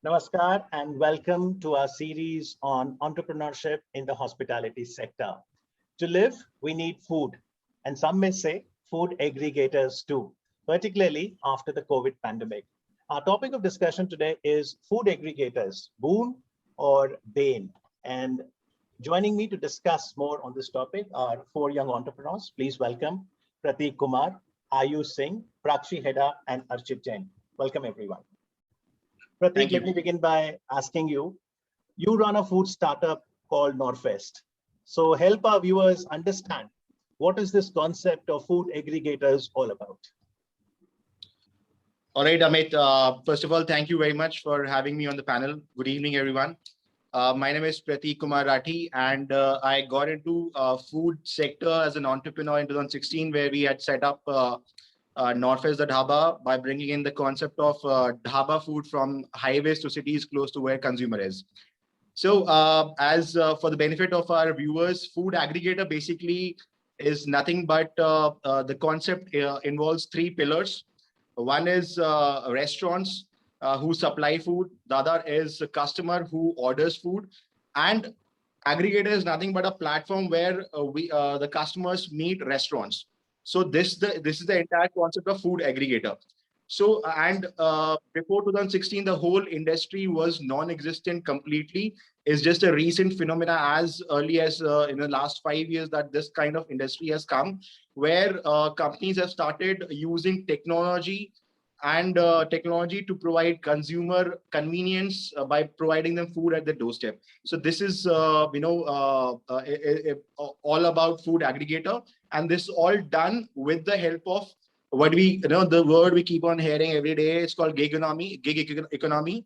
Namaskar and welcome to our series on entrepreneurship in the hospitality sector. To live, we need food, and some may say food aggregators too, particularly after the COVID pandemic. Our topic of discussion today is food aggregators, boon or bane. And joining me to discuss more on this topic are four young entrepreneurs. Please welcome Prateek Kumar, Ayush Singh, Prakshi Heda, and Archit Jain. Welcome, everyone. Prateek, let me begin by asking you, you run a food startup called Norfest. So help our viewers understand, what is this concept of food aggregators all about? All right, Amit. First of all, thank you very much for having me on the panel. Good evening, everyone. My name is Prateek Kumar Rathi, and I got into food sector as an entrepreneur in 2016, where we had set up Norfest the Dhaba by bringing in the concept of dhaba food from highways to cities close to where consumer is. So as for the benefit of our viewers, food aggregator basically is nothing but the concept involves three pillars. One is restaurants who supply food. The other is a customer who orders food. And aggregator is nothing but a platform where the customers meet restaurants. So this is the entire concept of food aggregator. So before 2016, the whole industry was non-existent completely. It's just a recent phenomena as early as in the last 5 years that this kind of industry has come, where companies have started using technology to provide consumer convenience by providing them food at their doorstep. So this is all about food aggregator, and this all done with the help of what the word we keep on hearing every day. It's called gig economy.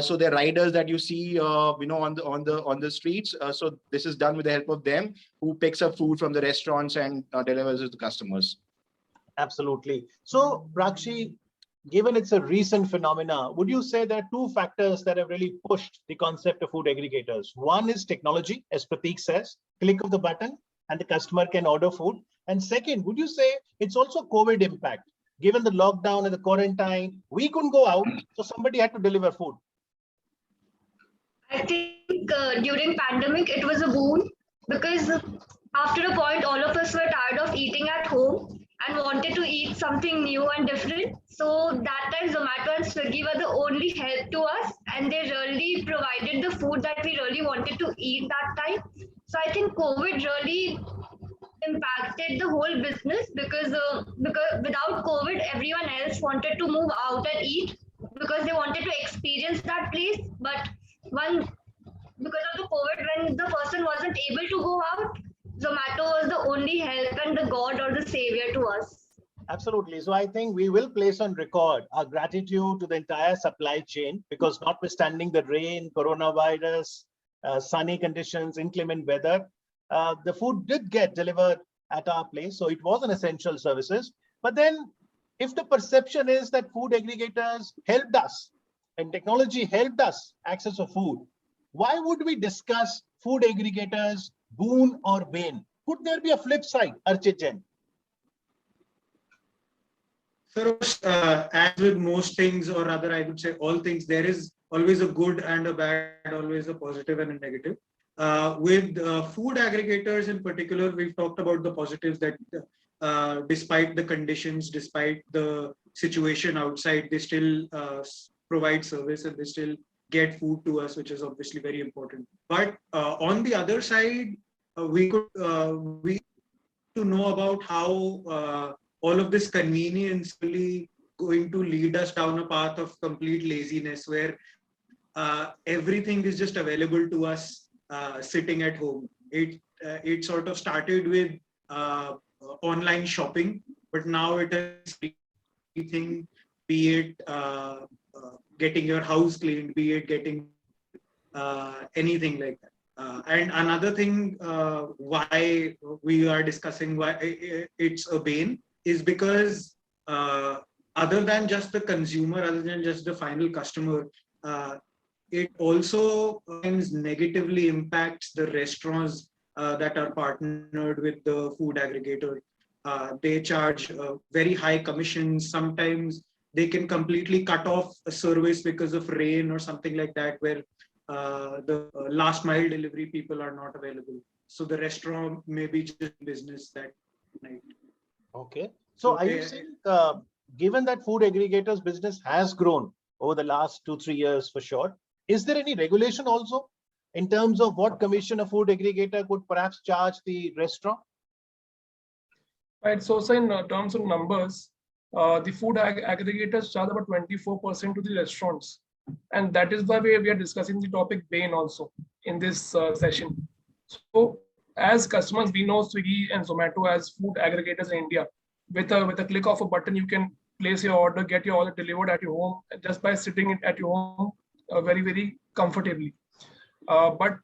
So the riders that you see on the streets. So this is done with the help of them who picks up food from the restaurants and delivers it to customers. Absolutely. So Prakshi, given it's a recent phenomena, would you say there are two factors that have really pushed the concept of food aggregators? One is technology, as Prateek says, click of the button and the customer can order food. And second, would you say it's also COVID impact? Given the lockdown and the quarantine, we couldn't go out, so somebody had to deliver food. I think during pandemic, it was a boon because after a point, all of us were tired of eating at home and wanted to eat something new and different. So that time Zomato and Swiggy were the only help to us, and they really provided the food that we really wanted to eat that time. So I think COVID really impacted the whole business because without COVID, everyone else wanted to move out and eat because they wanted to experience that place. But one because of the COVID, when the person wasn't able to go out, Zomato was the only help and the God or the savior to us. Absolutely. So I think we will place on record our gratitude to the entire supply chain, because notwithstanding the rain, coronavirus, sunny conditions, inclement weather, the food did get delivered at our place. So it was an essential services. But then if the perception is that food aggregators helped us and technology helped us access of food, why would we discuss food aggregators, boon or bane? Could there be a flip side, Archit Jain? So, as with most things, or rather, I would say all things, there is always a good and a bad, always a positive and a negative. With food aggregators in particular, we've talked about the positives that despite the conditions, despite the situation outside, they still provide service and they still get food to us, which is obviously very important. But on the other side, we to know about how all of this convenience really going to lead us down a path of complete laziness, where everything is just available to us sitting at home. It sort of started with online shopping, but now it is everything, be it getting your house cleaned, be it getting anything like that. And another thing why we are discussing why it's a bane is because other than just the consumer, other than just the final customer, it also negatively impacts the restaurants that are partnered with the food aggregator. They charge very high commissions. Sometimes they can completely cut off a service because of rain or something like that, where the last mile delivery people are not available. So the restaurant may be just business that night. Okay. So are you saying, given that food aggregators business has grown over the last 2-3 years for sure, is there any regulation also in terms of what commission a food aggregator could perhaps charge the restaurant? Right. So in terms of numbers, the food aggregators charge about 24% to the restaurants. And that is why we are discussing the topic Bain also in this session. So as customers, we know Swiggy and Zomato as food aggregators in India. With a click of a button, you can place your order, get your order delivered at your home just by sitting at your home very, very comfortably. But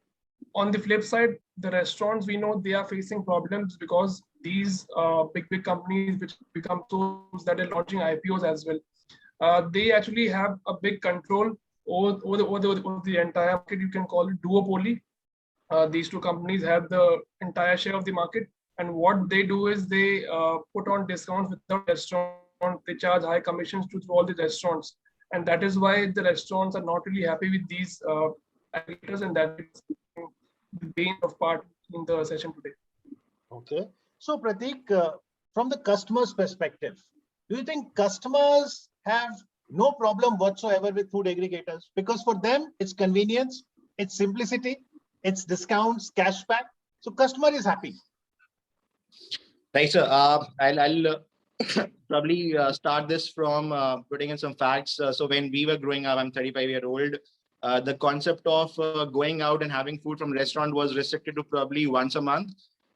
on the flip side, the restaurants, we know they are facing problems because these big companies which become so that are launching IPOs as well. They actually have a big control over the entire market. You can call it duopoly. These two companies have the entire share of the market. And what they do is they put on discounts with the restaurant. They charge high commissions to all the restaurants. And that is why the restaurants are not really happy with these aggregators, and that is the bane of part in the session today. Okay. So Prateek, from the customer's perspective, do you think customers have no problem whatsoever with food aggregators? Because for them, it's convenience, it's simplicity, it's discounts, cashback. So customer is happy. Right, sir. I'll probably start this from putting in some facts. So when we were growing up, I'm 35-year-old. The concept of going out and having food from restaurant was restricted to probably once a month.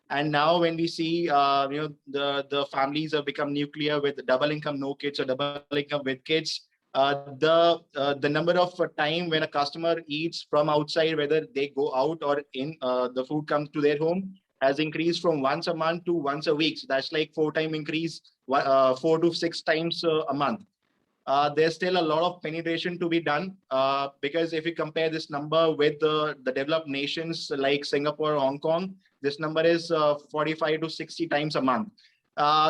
And now when we see, the families have become nuclear with double income, no kids, or double income with kids, the number of time when a customer eats from outside, whether they go out or in, the food comes to their home, has increased from once a month to once a week. So that's like 4-time increase, 4 to 6 times a month. There's still a lot of penetration to be done, because if you compare this number with the developed nations like Singapore or Hong Kong, this number is 45 to 60 times a month.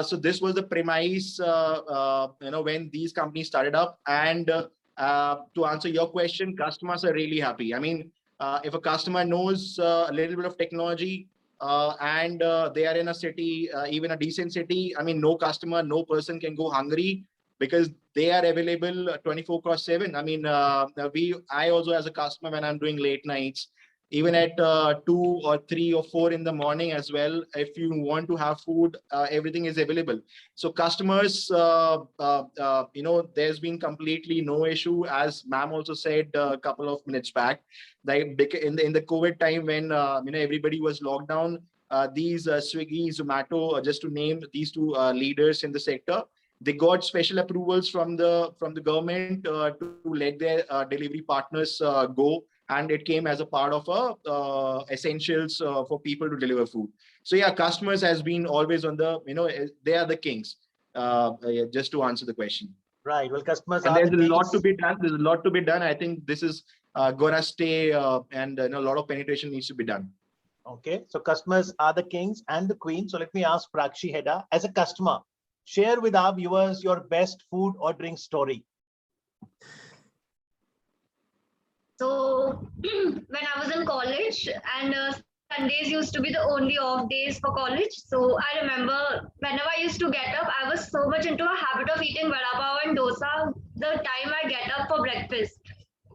So this was the premise, when these companies started up. And to answer your question, customers are really happy. I mean, if a customer knows a little bit of technology, and they are in a city, even a decent city, I mean, no customer, no person can go hungry, because they are available 24/7. I mean, I also, as a customer, when I'm doing late nights, even at 2 or 3 or 4 in the morning as well, if you want to have food, everything is available. So customers, there's been completely no issue, as ma'am also said a couple of minutes back, that in the COVID time when everybody was locked down, these Swiggy, Zomato, just to name these two leaders in the sector, they got special approvals from the government to let their delivery partners go, and it came as a part of essentials for people to deliver food. So yeah, customers has been always on the, they are the kings. Just to answer the question. Right. Well, customers and are there's the a lot kings. to be done. There's a lot to be done. I think this is gonna stay, and a lot of penetration needs to be done. Okay. So customers are the kings and the queens. So let me ask Prakshi Heda, as a customer, share with our viewers your best food or drink story. So when I was in college, and Sundays used to be the only off days for college. So I remember whenever I used to get up, I was so much into a habit of eating vada pav and dosa the time I get up for breakfast.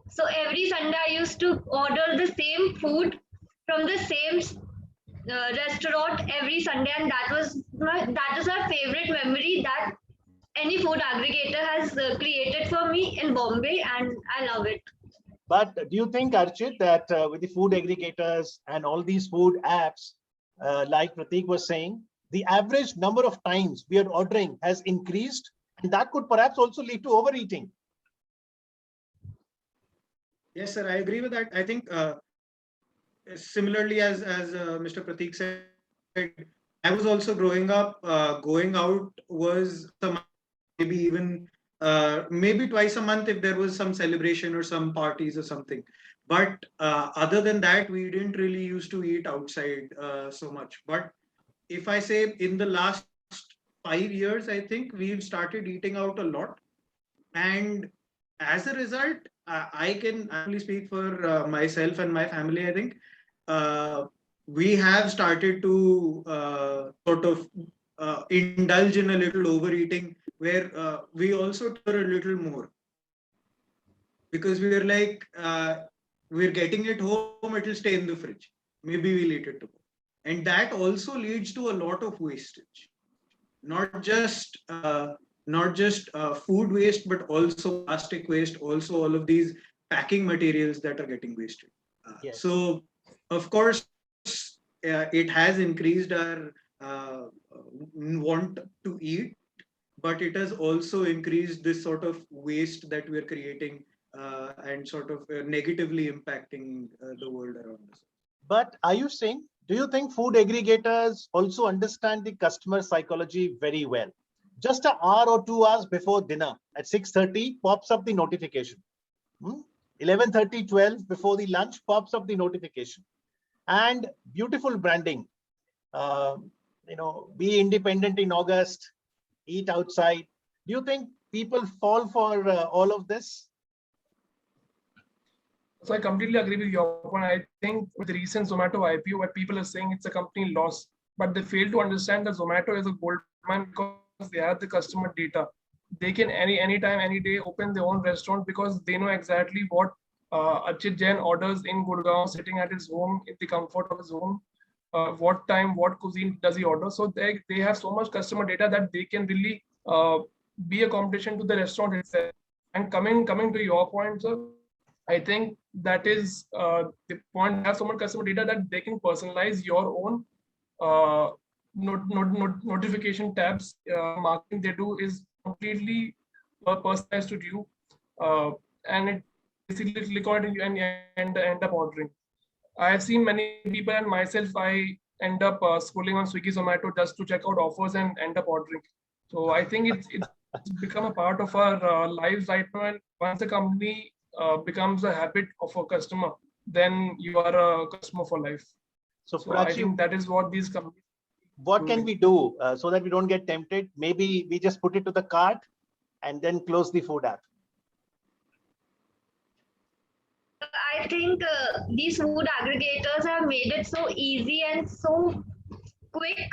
So every Sunday I used to order the same food from the same restaurant every Sunday, and that is my favorite memory that any food aggregator has created for me in Bombay, and I love it. But do you think, Archit, that with the food aggregators and all these food apps, like Prateek was saying, the average number of times we are ordering has increased, and that could perhaps also lead to overeating? Yes, sir, I agree with that. I think similarly as Mr. Prateek said, I was also growing up, going out was maybe even maybe twice a month if there was some celebration or some parties or something. But other than that, we didn't really used to eat outside so much. But if I say in the last 5 years, I think we've started eating out a lot. And as a result, I can only speak for myself and my family. I think we have started to sort of indulge in a little overeating, where we also tour a little more, because we are like, we're getting it home, it'll stay in the fridge. Maybe we'll eat it tomorrow. And that also leads to a lot of wastage, not just food waste, but also plastic waste, also all of these packing materials that are getting wasted. Yes. So, of course, it has increased our want to eat, but it has also increased this sort of waste that we're creating and sort of negatively impacting the world around us. But are you saying, do you think food aggregators also understand the customer psychology very well? Just an hour or 2 hours before dinner at 6:30 pops up the notification. 11:30, 12 before the lunch pops up the notification. And beautiful branding. Be independent in August, eat outside. Do you think people fall for all of this? So I completely agree with your point. I think with the recent Zomato IPO, what people are saying it's a company loss, but they fail to understand that Zomato is a gold mine because they have the customer data. They can anytime, any day open their own restaurant because they know exactly what Archit Jain orders in Gurgaon, sitting at his home in the comfort of his home. What time, what cuisine does he order? So they have so much customer data that they can really be a competition to the restaurant itself. And coming to your point, sir, I think that is the point. Have so much customer data that they can personalize your own notification tabs. Marketing they do is completely personalized to you, and it basically click on it and end up ordering. I have seen many people and myself. I end up scrolling on Swiggy, Zomato just to check out offers and end up ordering. So I think it's become a part of our lives right now. And once a company becomes a habit of a customer, then you are a customer for life. So, So I think that is what these companies. what can we do so that we don't get tempted? Maybe we just put it to the cart and then close the food app. I think these food aggregators have made it so easy and so quick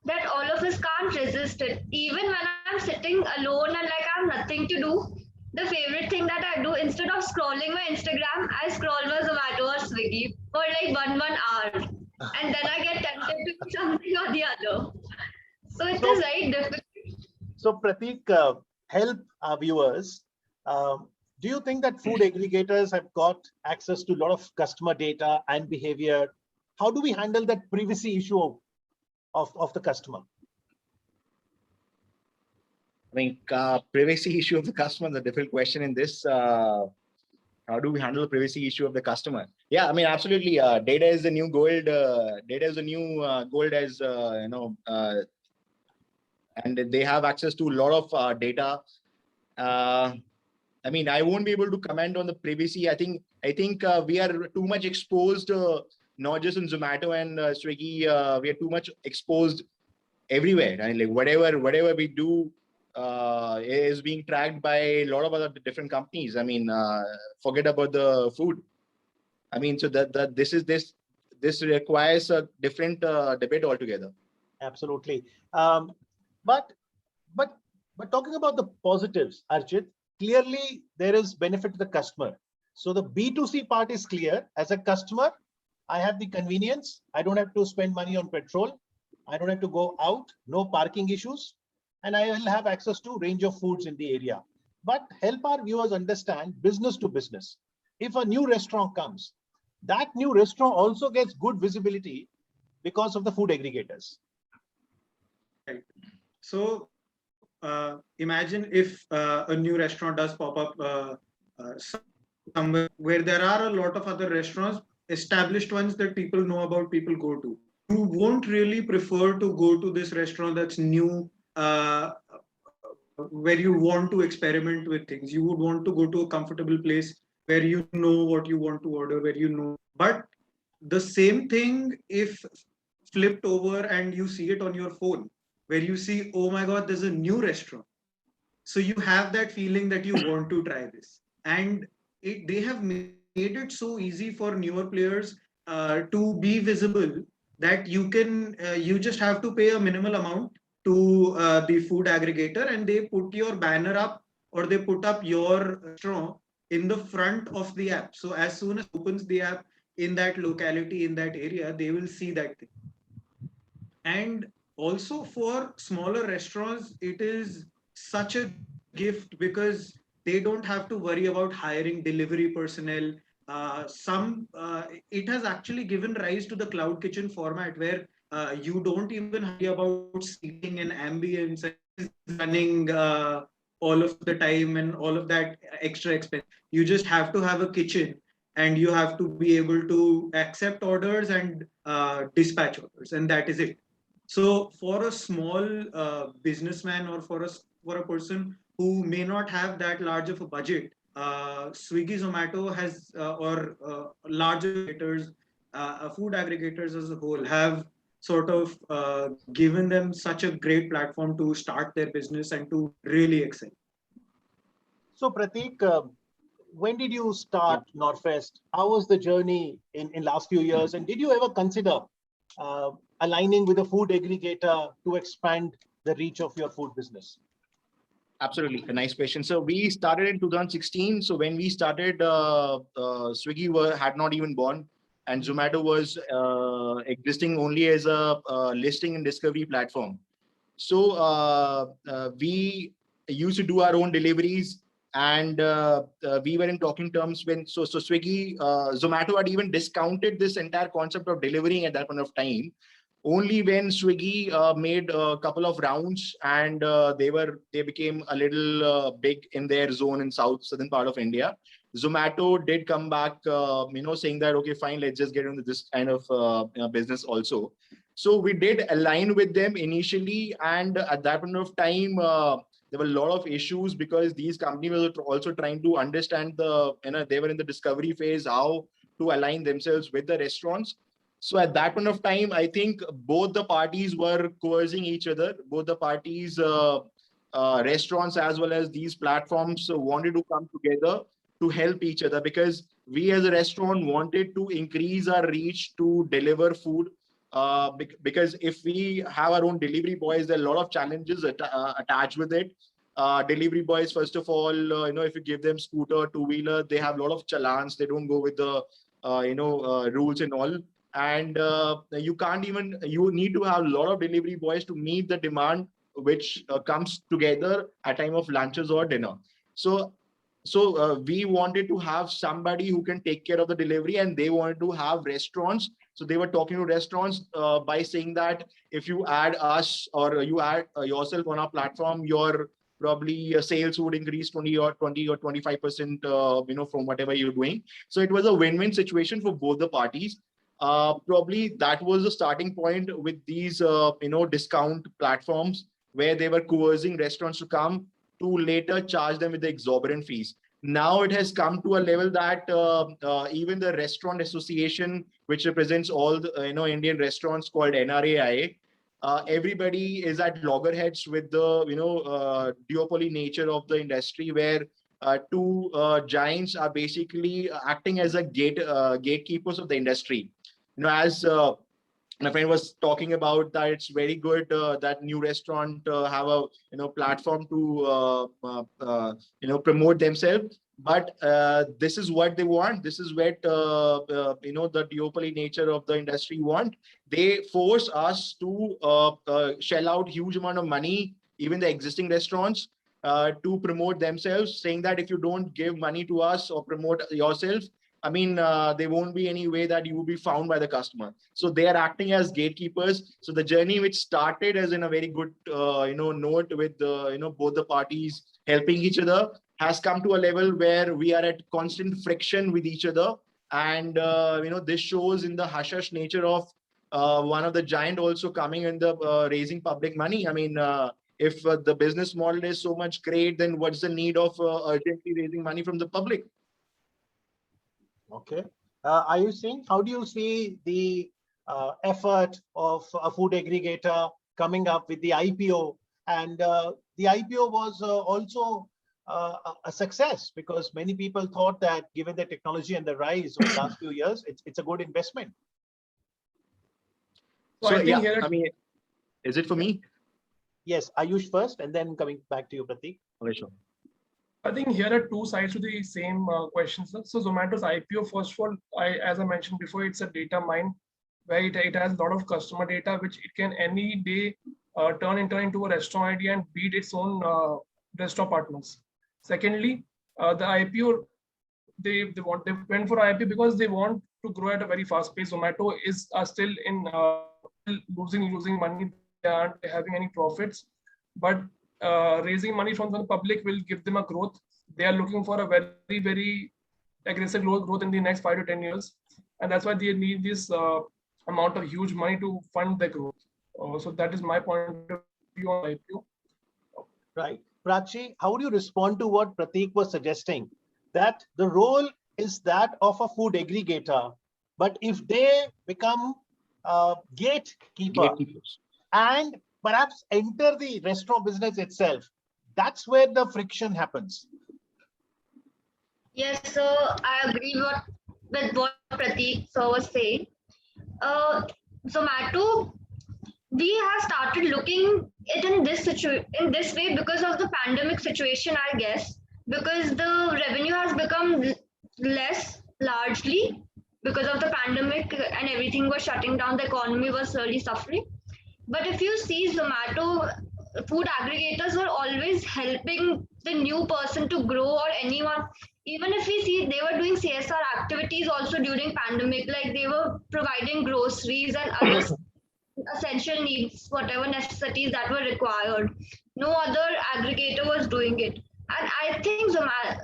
that all of us can't resist it. Even when I'm sitting alone and like I have nothing to do, the favorite thing that I do, instead of scrolling my Instagram, I scroll my Zomato or Swiggy for like one hour. And then I get tempted to do something or the other. So it is very difficult. So Prateek, help our viewers. Do you think that food aggregators have got access to a lot of customer data and behavior? How do we handle that privacy issue of the customer? I mean, privacy issue of the customer is a difficult question in this. How do we handle the privacy issue of the customer? Yeah, I mean, absolutely. Data is the new gold. Data is the new gold, as and they have access to a lot of data. I mean, I won't be able to comment on the privacy. I think we are too much exposed, not just in Zomato and Swiggy. We are too much exposed everywhere. I mean, like whatever we do is being tracked by a lot of other different companies. I mean, forget about the food. I mean, so that this requires a different debate altogether. Absolutely. But talking about the positives, Archit, clearly there is benefit to the customer. So the B2C part is clear. As a customer, I have the convenience. I don't have to spend money on petrol. I don't have to go out, no parking issues, and I will have access to range of foods in the area. But help our viewers understand business to business. If a new restaurant comes, that new restaurant also gets good visibility because of the food aggregators. Right. So imagine if a new restaurant does pop up somewhere where there are a lot of other restaurants, established ones that people know about, people go to. You won't really prefer to go to this restaurant that's new, where you want to experiment with things. You would want to go to a comfortable place where you know what you want to order, where you know. But the same thing if flipped over and you see it on your phone, where you see, oh my God, there's a new restaurant. So you have that feeling that you want to try this. And they have made it so easy for newer players to be visible, that you just have to pay a minimal amount to the food aggregator, and they put your banner up, or they put up your restaurant in the front of the app. So as soon as opens the app in that locality, in that area, they will see that thing. And also for smaller restaurants, it is such a gift, because they don't have to worry about hiring delivery personnel. It has actually given rise to the cloud kitchen format, where you don't even worry about seating and ambience and running all of the time and all of that extra expense. You just have to have a kitchen, and you have to be able to accept orders and dispatch orders, and that is it. So for a small businessman, or for a person who may not have that large of a budget, Swiggy, Zomato has or larger aggregators, food aggregators as a whole, have sort of given them such a great platform to start their business and to really excel. So Prateek, when did you start Norfest? How was the journey in last few years? And did you ever consider aligning with a food aggregator to expand the reach of your food business? Absolutely, a nice question. So we started in 2016. So when we started, Swiggy had not even born, and Zomato was existing only as a listing and discovery platform. So we used to do our own deliveries, and we were in talking terms when so Swiggy, Zomato had even discounted this entire concept of delivering at that point of time. Only when Swiggy made a couple of rounds, and they became a little big in their zone in southern part of India, Zomato did come back, saying that, okay, fine, let's just get into this kind of business also. So we did align with them initially, and at that point of time, there were a lot of issues, because these companies were also trying to understand they were in the discovery phase, how to align themselves with the restaurants. So at that point of time, I think both the parties were coercing each other. Both the parties, restaurants as well as these platforms, wanted to come together to help each other, because we as a restaurant wanted to increase our reach to deliver food. Because if we have our own delivery boys, there are a lot of challenges attached with it. Delivery boys, first of all, if you give them scooter, two-wheeler, they have a lot of challans. They don't go with the rules and all. And you need to have a lot of delivery boys to meet the demand, which comes together at time of lunches or dinner. So we wanted to have somebody who can take care of the delivery, and they wanted to have restaurants. So they were talking to restaurants by saying that if you add us, or you add yourself on our platform, your probably sales would increase 20 or 25%, from whatever you're doing. So it was a win-win situation for both the parties. Probably that was the starting point with these, discount platforms, where they were coercing restaurants to come, to later charge them with the exorbitant fees. Now it has come to a level that even the Restaurant Association, which represents all the Indian restaurants, called NRAIA, everybody is at loggerheads with the duopoly nature of the industry, where two giants are basically acting as a gatekeepers of the industry. As my friend was talking about, that it's very good that new restaurant have a platform to promote themselves, but this is what they want. This is what the duopoly nature of the industry want. They force us to shell out huge amount of money, even the existing restaurants, to promote themselves, saying that if you don't give money to us or promote yourself, I mean, there won't be any way that you will be found by the customer. So they are acting as gatekeepers. So the journey, which started as in a very good, note with both the parties helping each other, has come to a level where we are at constant friction with each other. And this shows in the hush-hush nature of one of the giant also coming in the raising public money. I mean, if the business model is so much great, then what's the need of urgently raising money from the public? Okay. How do you see the effort of a food aggregator coming up with the IPO And the IPO was also a success because many people thought that given the technology and the rise over the last few years, it's a good investment. So I think yeah, here, I mean, is it for me? Yes, Ayush first, and then coming back to you, Prateek. Okay, sure. I think here are two sides to the same question, sir. So Zomato's IPO, first of all, as I mentioned before, it's a data mine where it has a lot of customer data, which it can any day turn into a restaurant idea and beat its own restaurant partners. Secondly, the IPO, they went for IPO because they want to grow at a very fast pace. Zomato is still in losing money. They aren't having any profits, but raising money from the public will give them a growth. They are looking for a very aggressive growth in the next 5 to 10 years, and that's why they need this amount of huge money to fund their growth. So that is my point of view on IPO. Right. Prachi, how would you respond to what Prateek was suggesting? That the role is that of a food aggregator, but if they become gatekeeper Gatekeepers. and perhaps enter the restaurant business itself, that's where the friction happens. Yes, so I agree with what Prateek sir was saying. Zomato, we have started looking it in this way because of the pandemic situation, I guess, because the revenue has become less largely because of the pandemic and everything was shutting down. The economy was really suffering. But if you see Zomato, food aggregators were always helping the new person to grow or anyone. Even if we see they were doing CSR activities also during pandemic, like they were providing groceries and other essential needs, whatever necessities that were required. No other aggregator was doing it. And I think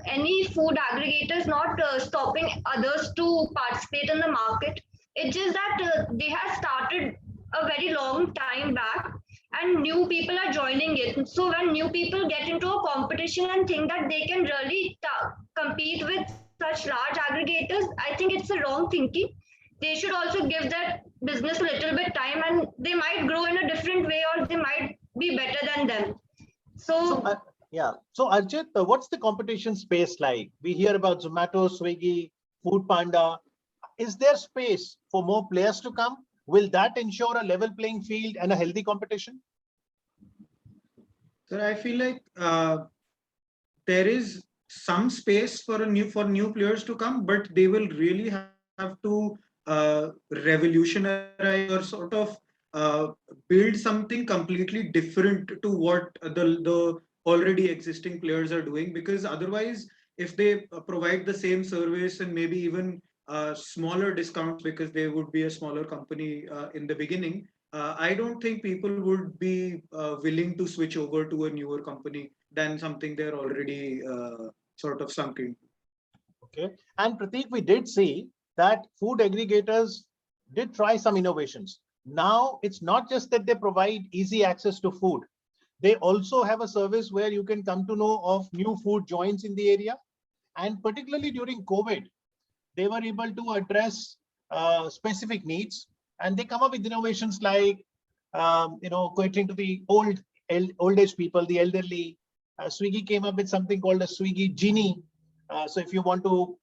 any food aggregator is not stopping others to participate in the market. It's just that they have started a very long time back and new people are joining it. So when new people get into a competition and think that they can really compete with such large aggregators, I think it's a wrong thinking. They should also give that business a little bit time and they might grow in a different way or they might be better than them. So Yeah. So Arjit, what's the competition space like? We hear about Zomato, Swiggy, Food Panda. Is there space for more players to come? Will that ensure a level playing field and a healthy competition? So I feel like there is some space for new players to come, but they will really have to revolutionize or sort of build something completely different to what the already existing players are doing. Because otherwise, if they provide the same service and maybe even smaller discounts because they would be a smaller company in the beginning, I don't think people would be willing to switch over to a newer company than something they're already sort of sunk in. Okay. And Prateek, we did see that food aggregators did try some innovations. Now, it's not just that they provide easy access to food. They also have a service where you can come to know of new food joints in the area. And particularly during COVID, they were able to address specific needs. And they come up with innovations like, catering to the old age people, the elderly. Swiggy came up with something called a Swiggy Genie. So if you want to,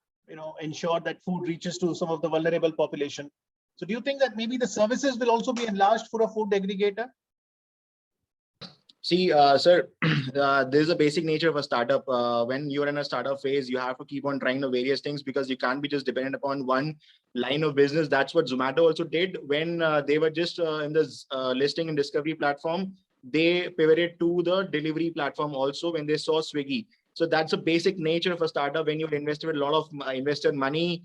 ensure that food reaches to some of the vulnerable population. So do you think that maybe the services will also be enlarged for a food aggregator? See, sir, there's a basic nature of a startup. When you're in a startup phase, you have to keep on trying the various things because you can't be just dependent upon one line of business. That's what Zomato also did when they were just in the listing and discovery platform. They pivoted to the delivery platform also when they saw Swiggy. So that's a basic nature of a startup. When you've invested a lot of invested money,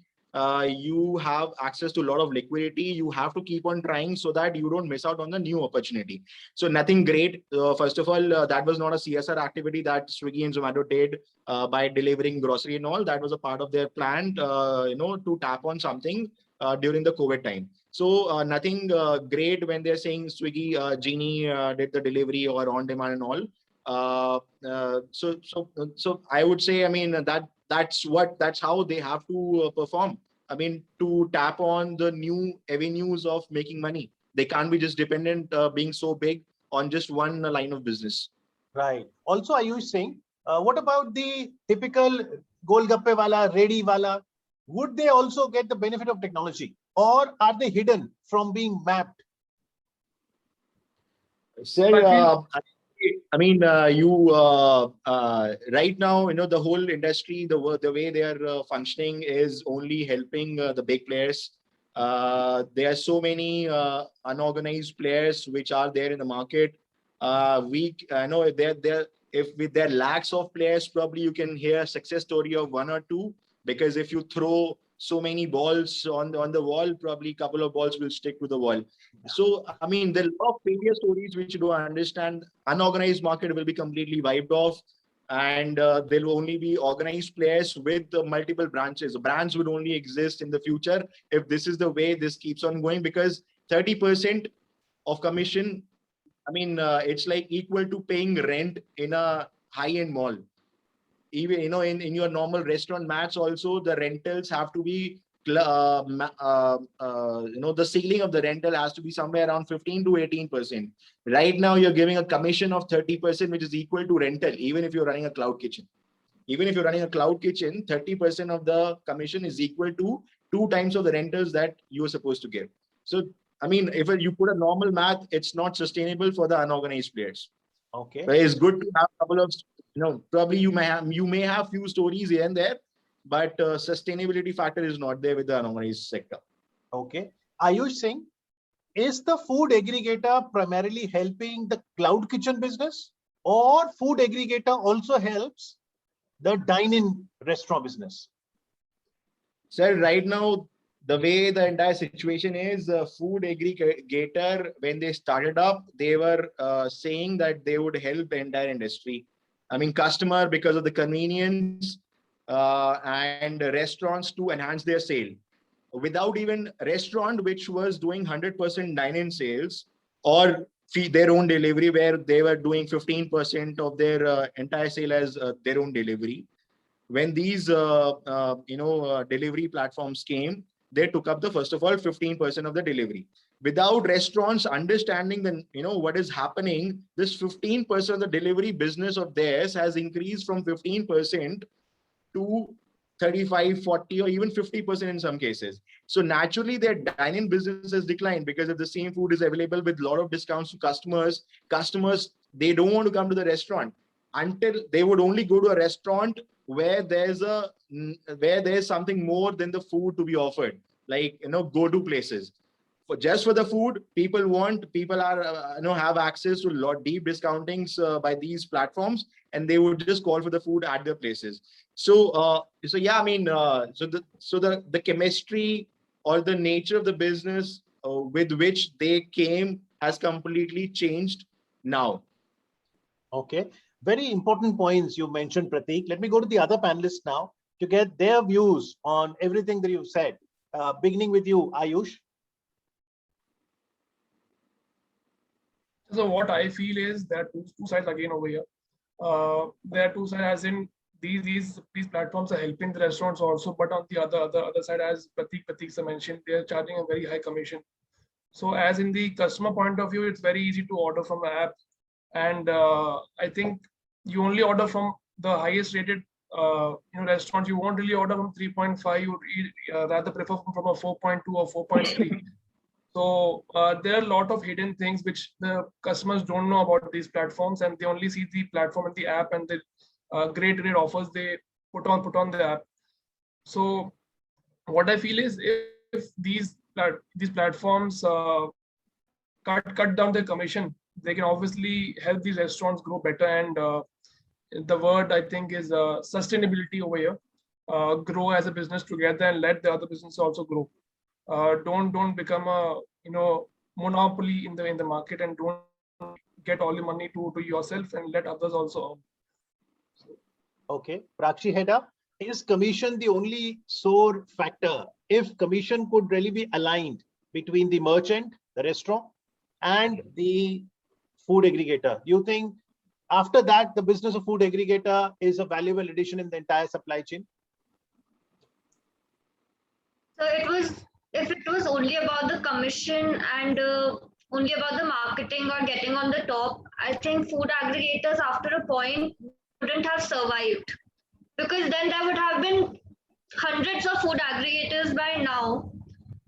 you have access to a lot of liquidity. You have to keep on trying so that you don't miss out on the new opportunity. So nothing great. First of all, that was not a CSR activity that Swiggy and Zomato did by delivering grocery and all. That was a part of their plan, to tap on something during the COVID time. So nothing great when they're saying Swiggy Genie did the delivery or on demand and all. So I would say, I mean, that's how they have to perform. I mean, to tap on the new avenues of making money. They can't be just dependent being so big on just one line of business. Right. Also, Ayush Singh, what about the typical Golgappe wala, Ready wala? Would they also get the benefit of technology, or are they hidden from being mapped? Sir, I mean, right now, the whole industry, the way they are functioning is only helping the big players. There are so many unorganized players which are there in the market. I know if with their lacks of players, probably you can hear a success story of one or two, because if you throw so many balls on the wall, probably a couple of balls will stick to the wall. So, I mean, there are a lot of failure stories which you don't understand. Unorganized market will be completely wiped off, and there will only be organized players with multiple branches. Brands would only exist in the future if this is the way this keeps on going, because 30% of commission, I mean, it's like equal to paying rent in a high-end mall. Even, in your normal restaurant mats also, the rentals have to be the ceiling of the rental has to be somewhere around 15 to 18%. Right now you're giving a commission of 30%, which is equal to rental, even if you're running a cloud kitchen. Even if you're running a cloud kitchen, 30% of the commission is equal to 2 times of the rentals that you are supposed to give. So, I mean, if you put a normal math, it's not sustainable for the unorganized players. Okay. But it's good to have a couple of, probably you may have few stories here and there, but sustainability factor is not there with the unorganized sector. Okay. Ayush Singh, is the food aggregator primarily helping the cloud kitchen business, or food aggregator also helps the dine-in restaurant business? Sir, right now, the way the entire situation is, food aggregator, when they started up, they were saying that they would help the entire industry. I mean, customer, because of the convenience, and restaurants to enhance their sale. Without even restaurant, which was doing 100% dine-in sales, or their own delivery, where they were doing 15% of their entire sale as their own delivery. When these delivery platforms came, they took up first of all 15% of the delivery. Without restaurants understanding what is happening, this 15% of the delivery business of theirs has increased from 15% to 35, 40, or even 50% in some cases. So naturally, their dine-in business has declined, because if the same food is available with a lot of discounts to customers, they don't want to come to the restaurant. Until they would only go to a restaurant where there's something more than the food to be offered, like go-to places. Just for the food, people have access to deep discountings by these platforms, and they would just call for the food at their places. So yeah, I mean, so the chemistry or the nature of the business with which they came has completely changed now. Okay, very important points you mentioned, Prateek. Let me go to the other panelists now to get their views on everything that you've said. Beginning with you, Ayush. So what I feel is that two sides again over here. There are two sides, as in these platforms are helping the restaurants also, but on the other side, as Prateek mentioned, they are charging a very high commission. So as in the customer point of view, it's very easy to order from the app, and I think you only order from the highest rated restaurants. You won't really order from 3.5. You would rather prefer from a 4.2 or 4.3. So there are a lot of hidden things which the customers don't know about these platforms, and they only see the platform and the app and the great offers they put on the app. So what I feel is, if these platforms cut down their commission, they can obviously help these restaurants grow better. And the word I think is sustainability over here. Grow as a business together and let the other business also grow. Don't become a monopoly in the market, and don't get all the money to yourself, and let others also earn. Okay, Prakshi Heda, is commission the only sore factor? If commission could really be aligned between the merchant, the restaurant, and the food aggregator, do you think after that the business of food aggregator is a valuable addition in the entire supply chain? So if it was only about the commission and only about the marketing or getting on the top. I think food aggregators after a point wouldn't have survived, because then there would have been hundreds of food aggregators by now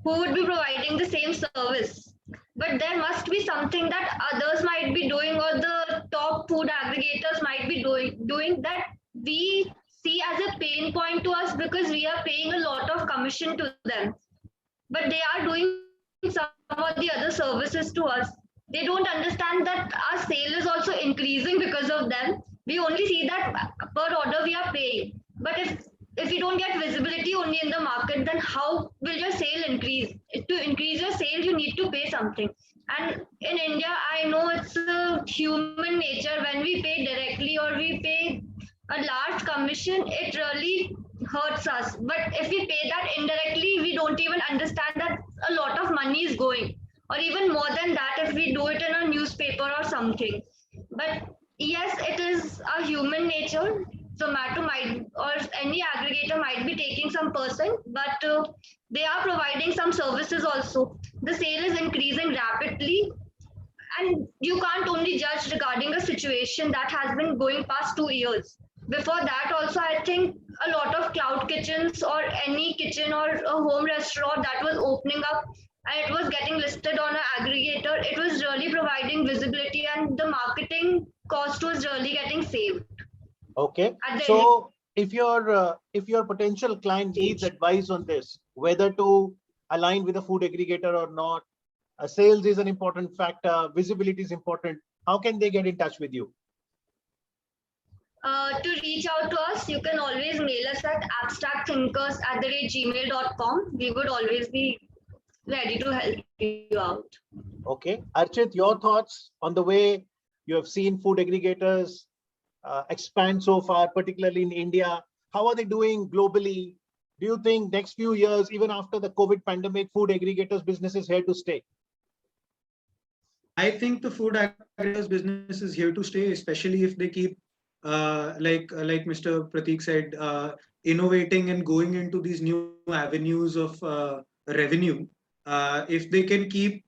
who would be providing the same service. But there must be something that others might be doing, or the top food aggregators might be doing that we see as a pain point to us, because we are paying a lot of commission to them. But they are doing some of the other services to us. They don't understand that our sale is also increasing because of them. We only see that per order we are paying. But if you don't get visibility only in the market, then how will your sale increase? To increase your sale, you need to pay something. And in India, I know it's a human nature. When we pay directly or we pay a large commission, it really hurts us. But if we pay that indirectly, we don't even understand that a lot of money is going, or even more than that if we do it in a newspaper or something. But yes, it is a human nature. Zomato might, or any aggregator might be taking some percent, but they are providing some services also. The sale is increasing rapidly, and you can't only judge regarding a situation that has been going past 2 years. Before that, also, I think a lot of cloud kitchens or any kitchen or a home restaurant that was opening up and it was getting listed on an aggregator, it was really providing visibility, and the marketing cost was really getting saved. Okay. At the So if your potential client needs advice on this, whether to align with a food aggregator or not, sales is an important factor, visibility is important. How can they get in touch with you? To reach out to us, you can always mail us at abstractthinkers@gmail.com. We would always be ready to help you out. Okay. Archit, your thoughts on the way you have seen food aggregators expand so far, particularly in India? How are they doing globally? Do you think next few years, even after the COVID pandemic, food aggregators business is here to stay? I think the food aggregators business is here to stay, especially if they keep, like Mr. Pratik said, innovating and going into these new avenues of revenue. If they can keep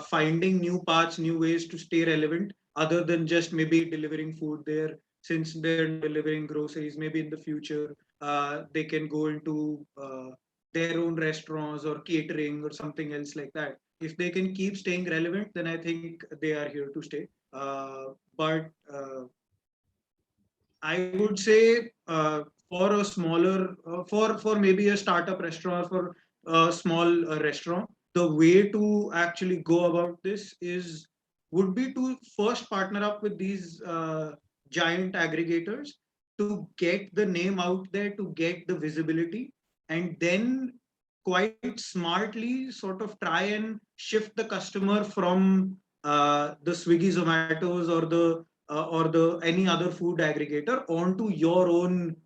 finding new paths, new ways to stay relevant, other than just maybe delivering food there, since they're delivering groceries, maybe in the future they can go into their own restaurants or catering or something else like that. If they can keep staying relevant, then I think they are here to stay. But I would say for a smaller, for maybe a startup restaurant, for a small restaurant, the way to actually go about this would be to first partner up with these giant aggregators to get the name out there, to get the visibility, and then quite smartly sort of try and shift the customer from the Swiggy, Zomatos, or the any other food aggregator onto your own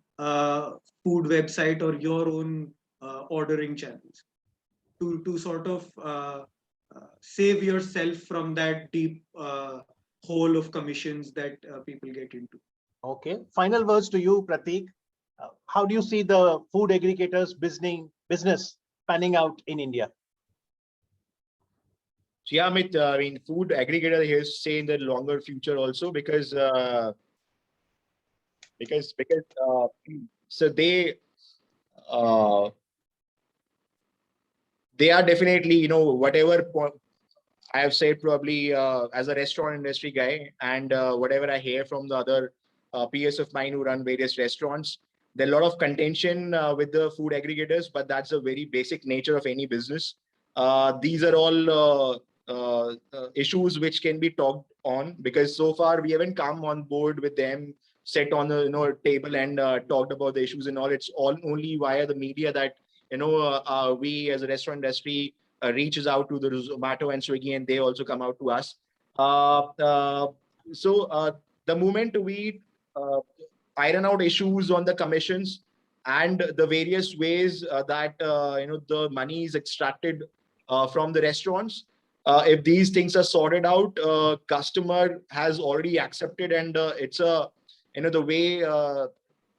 food website or your own ordering channels to sort of save yourself from that deep hole of commissions that people get into. Okay. Final words to you, Pratik. How do you see the food aggregators business panning out in India? So yeah, Amit, I mean, food aggregator here stay in the longer future also because so they are definitely, you know, whatever I have said probably as a restaurant industry guy, and whatever I hear from the other peers of mine who run various restaurants, there are a lot of contention with the food aggregators, but that's a very basic nature of any business. These are all issues which can be talked on, because so far we haven't come on board with them, sat on the table and talked about the issues and all. It's all only via the media that we as a restaurant industry reaches out to the Zomato and Swiggy, and they also come out to us. So the moment we iron out issues on the commissions and the various ways that the money is extracted from the restaurants, if these things are sorted out, customer has already accepted, and it's a the way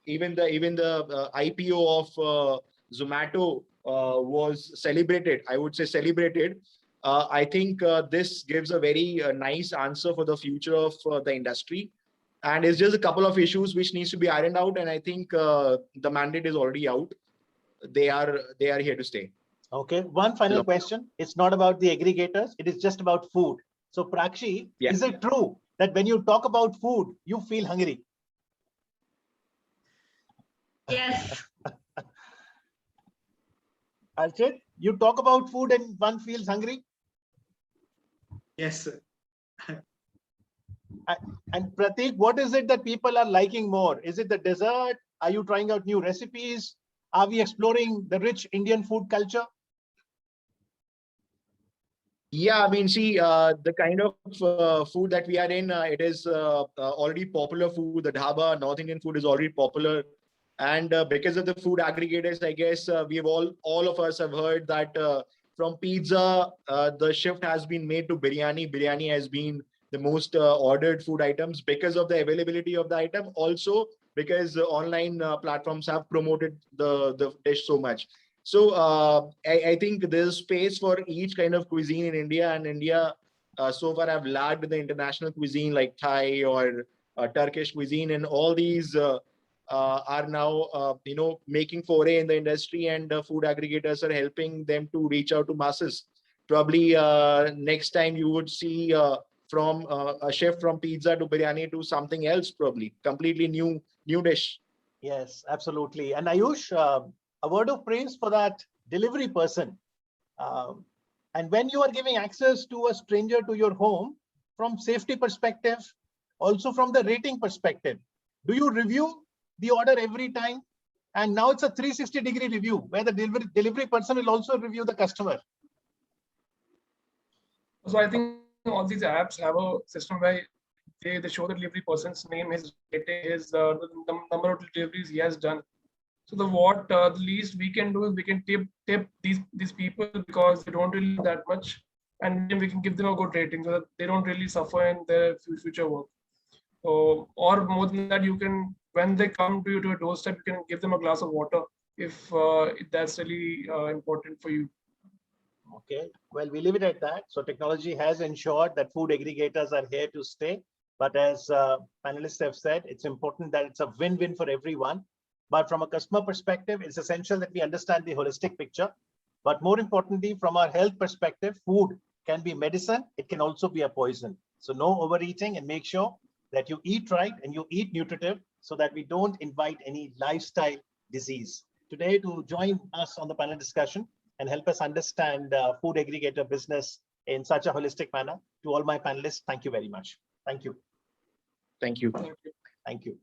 even the IPO of Zomato was celebrated. I would say celebrated. I think this gives a very nice answer for the future of the industry. And it's just a couple of issues which needs to be ironed out. And I think the mandate is already out. They are here to stay. Okay, one final Hello. question. It's not about the aggregators. It is just about food. So Prakshi, Yeah. is it true that when you talk about food, you feel hungry? Yes. Archit, you talk about food and one feels hungry? Yes, sir. And Prateek, what is it that people are liking more? Is it the dessert? Are you trying out new recipes? Are we exploring the rich Indian food culture? Yeah, I mean, see, the kind of food that we are in, it is already popular food. The dhaba, North Indian food is already popular. And because of the food aggregators, I guess we've all of us have heard that from pizza, the shift has been made to biryani. Biryani has been the most ordered food items because of the availability of the item. Also, because online platforms have promoted the dish so much. So I think there's space for each kind of cuisine in India, and India so far have lagged the international cuisine like Thai or Turkish cuisine, and all these are now making foray in the industry, and food aggregators are helping them to reach out to masses. Probably next time you would see from a chef from pizza to biryani to something else, probably completely new dish. Yes, absolutely. And Ayush, a word of praise for that delivery person. And when you are giving access to a stranger to your home, from safety perspective, also from the rating perspective, do you review the order every time? And now it's a 360-degree review where the delivery person will also review the customer. So I think all these apps have a system where they show the delivery person's name, his rating, his the number of deliveries he has done. So the least we can do is we can tip these people because they don't really do that much, and then we can give them a good rating so that they don't really suffer in their future work. So, or more than that, you can, when they come to you to a doorstep, you can give them a glass of water if that's really important for you. Okay, well, we leave it at that. So technology has ensured that food aggregators are here to stay. But as panelists have said, it's important that it's a win-win for everyone. But from a customer perspective, it's essential that we understand the holistic picture. But more importantly, from our health perspective, food can be medicine. It can also be a poison. So no overeating, and make sure that you eat right and you eat nutritive so that we don't invite any lifestyle disease. Today, to join us on the panel discussion and help us understand food aggregator business in such a holistic manner, to all my panelists, thank you very much. Thank you. Thank you. Thank you. Thank you.